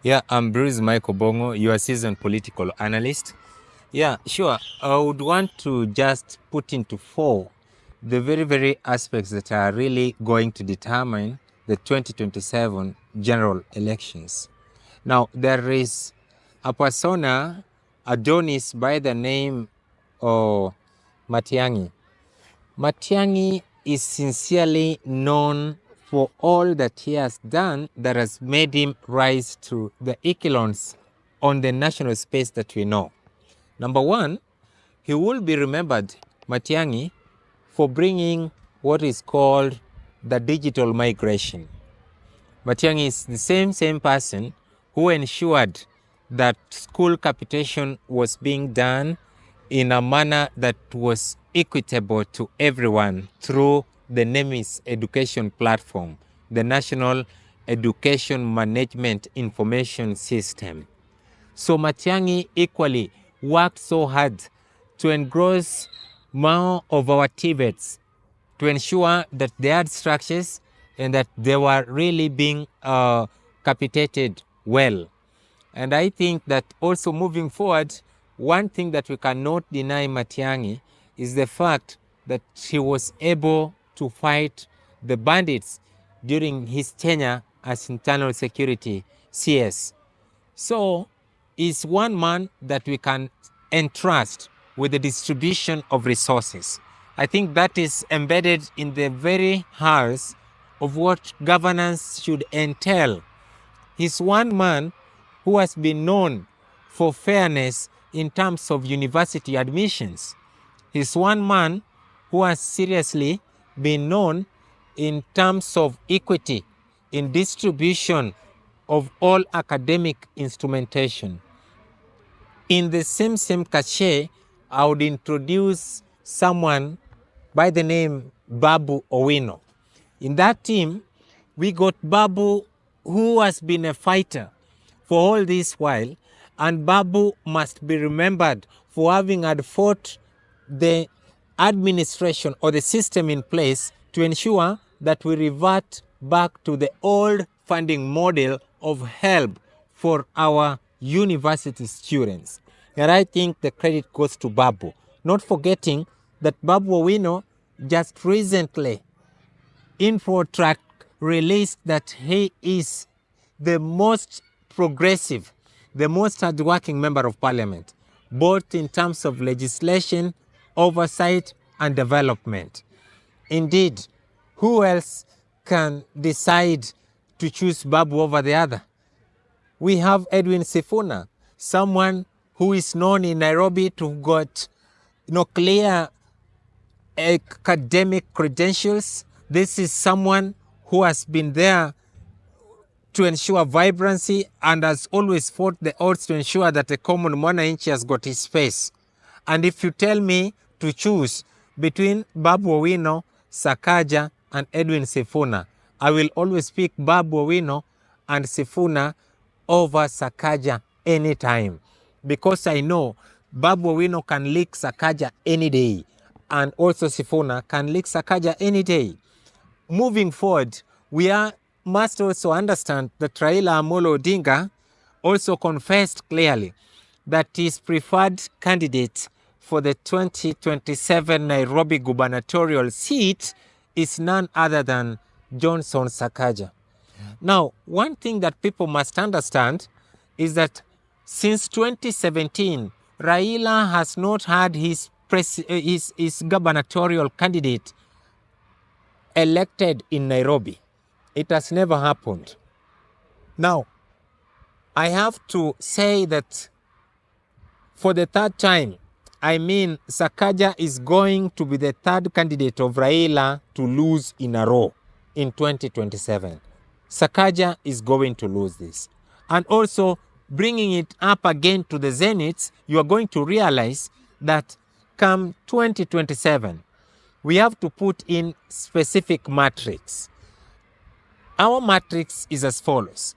Yeah, I'm Bruce Michael Bongo, your seasoned political analyst. Yeah, sure. I would want to just put into four the very aspects that are really going to determine the 2027 general elections. Now, there is a persona, Adonis, by the name of Matiang'i. Matiang'i is sincerely known for all that he has done that has made him rise to the echelons on the national space that we know. Number one, he will be remembered, Matiang'i, for bringing what is called the digital migration. Matiang'i is the same person who ensured that school capitation was being done in a manner that was equitable to everyone through the NEMIS education platform, the National Education Management Information System. So Matiang'i equally worked so hard to engross more of our TVETs, to ensure that they had structures and that they were really being capitated well. And I think that also moving forward, one thing that we cannot deny Matiang'i is the fact that he was able to fight the bandits during his tenure as internal security CS. So is one man that we can entrust with the distribution of resources. I think that is embedded in the very heart of what governance should entail. He's one man who has been known for fairness in terms of university admissions. He's one man who has seriously been known in terms of equity in distribution of all academic instrumentation. In the same cachet, I would introduce someone by the name Babu Owino. In that team, we got Babu, who has been a fighter for all this while, and Babu must be remembered for having had fought the administration or the system in place to ensure that we revert back to the old funding model of help for our university students. And I think the credit goes to Babu, not forgetting that Babu Owino just recently, InfoTrack released that he is the most progressive, the most hardworking member of parliament, both in terms of legislation, oversight, and development. Indeed, who else can decide to choose Babu over the other? We have Edwin Sifuna, someone who is known in Nairobi to have got clear academic credentials. This is someone who has been there to ensure vibrancy and has always fought the odds to ensure that the common mwananchi has got his space. And if you tell me to choose between Babu Owino, Sakaja, and Edwin Sifuna, I will always pick Babu Owino and Sifuna over Sakaja anytime, because I know Babu Owino can lick Sakaja any day, and also Sifuna can lick Sakaja any day. Moving forward, must also understand that Raila Amolo Odinga also confessed clearly that his preferred candidate for the 2027 Nairobi gubernatorial seat is none other than Johnson Sakaja. Now, one thing that people must understand is that since 2017, Raila has not had his gubernatorial candidate elected in Nairobi. It has never happened. Now, I have to say that for the third time, Sakaja is going to be the third candidate of Raila to lose in a row in 2027. Sakaja is going to lose this. And also, bringing it up again to the zenith, you are going to realize that come 2027, we have to put in specific matrix. Our matrix is as follows.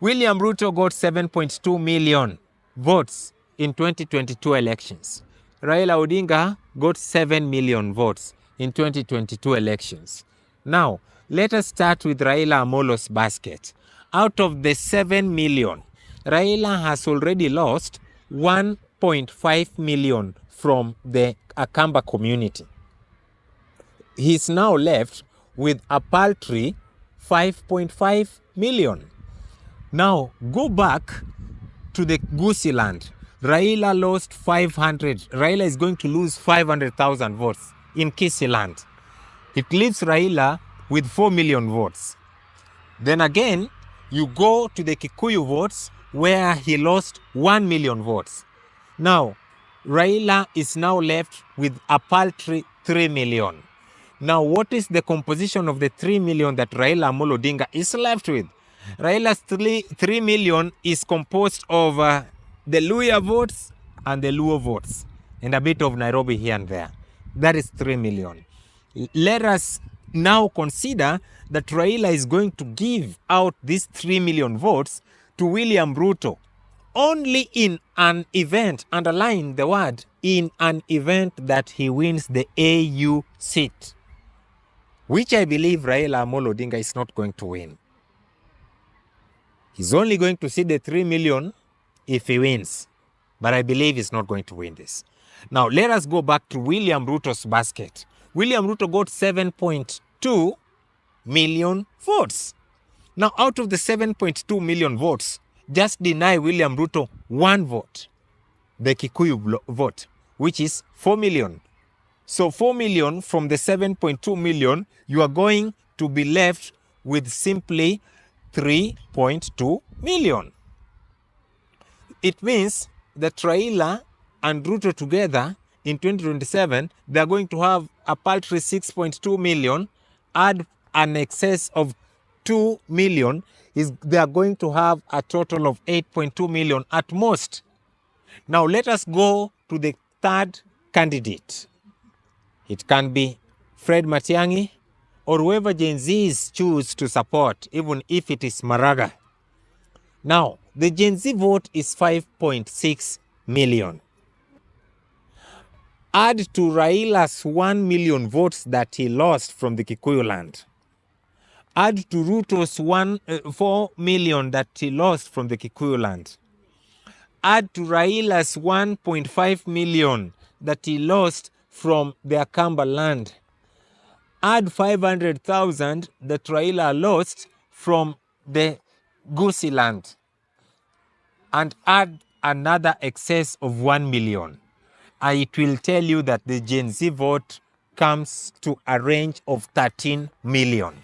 William Ruto got 7.2 million votes in 2022 elections. Raila Odinga got 7 million votes in 2022 elections. Now, let us start with Raila Amolo's basket. Out of the 7 million, Raila has already lost 1.5 million from the Akamba community. He's now left with a paltry 5.5 million. Now, go back to the Gusii land. Raila lost 500. Raila is going to lose 500,000 votes in Kisii land. It leaves Raila with 4 million votes. Then again, you go to the Kikuyu votes where he lost 1 million votes. Now, Raila is now left with a paltry 3 million. Now, what is the composition of the 3 million that Raila Amolo Odinga is left with? Raila's 3 million is composed of the Luhya votes and the Luo votes, and a bit of Nairobi here and there. That is 3 million. Let us now consider that Raila is going to give out these 3 million votes to William Ruto only in an event, underline the word, in an event that he wins the AU seat, which I believe Raila Amolo Odinga is not going to win. He's only going to see the 3 million if he wins, but I believe he's not going to win this. Now, let us go back to William Ruto's basket. William Ruto got 7.2 million votes. Now, out of the 7.2 million votes, just deny William Ruto one vote, the Kikuyu vote, which is 4 million. So 4 million from the 7.2 million, you are going to be left with simply 3.2 million. It means that Raila and Ruto together in 2027, they are going to have a paltry 6.2 million, add an excess of 2 million, they are going to have a total of 8.2 million at most. Now let us go to the third candidate. It can be Fred Matangi or whoever Gen Zs choose to support, even if it is Maraga. Now, the Gen Z vote is 5.6 million. Add to Raila's 1 million votes that he lost from the Kikuyu land. Add to Ruto's 4 million that he lost from the Kikuyu land. Add to Raila's 1.5 million that he lost from the Akamba land. Add 500,000 that Raila lost from the Gusii land. And add another excess of 1 million. It will tell you that the Gen Z vote comes to a range of 13 million.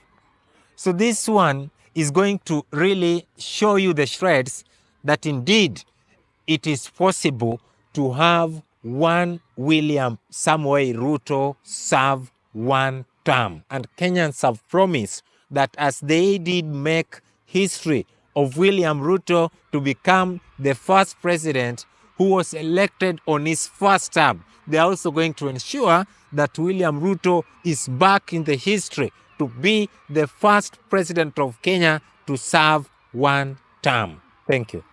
So this one is going to really show you the shreds that indeed it is possible to have one William Samoei Ruto serve one term. And Kenyans have promised that as they did make history of William Ruto to become the first president who was elected on his first term, they are also going to ensure that William Ruto is back in the history to be the first president of Kenya to serve one term. Thank you.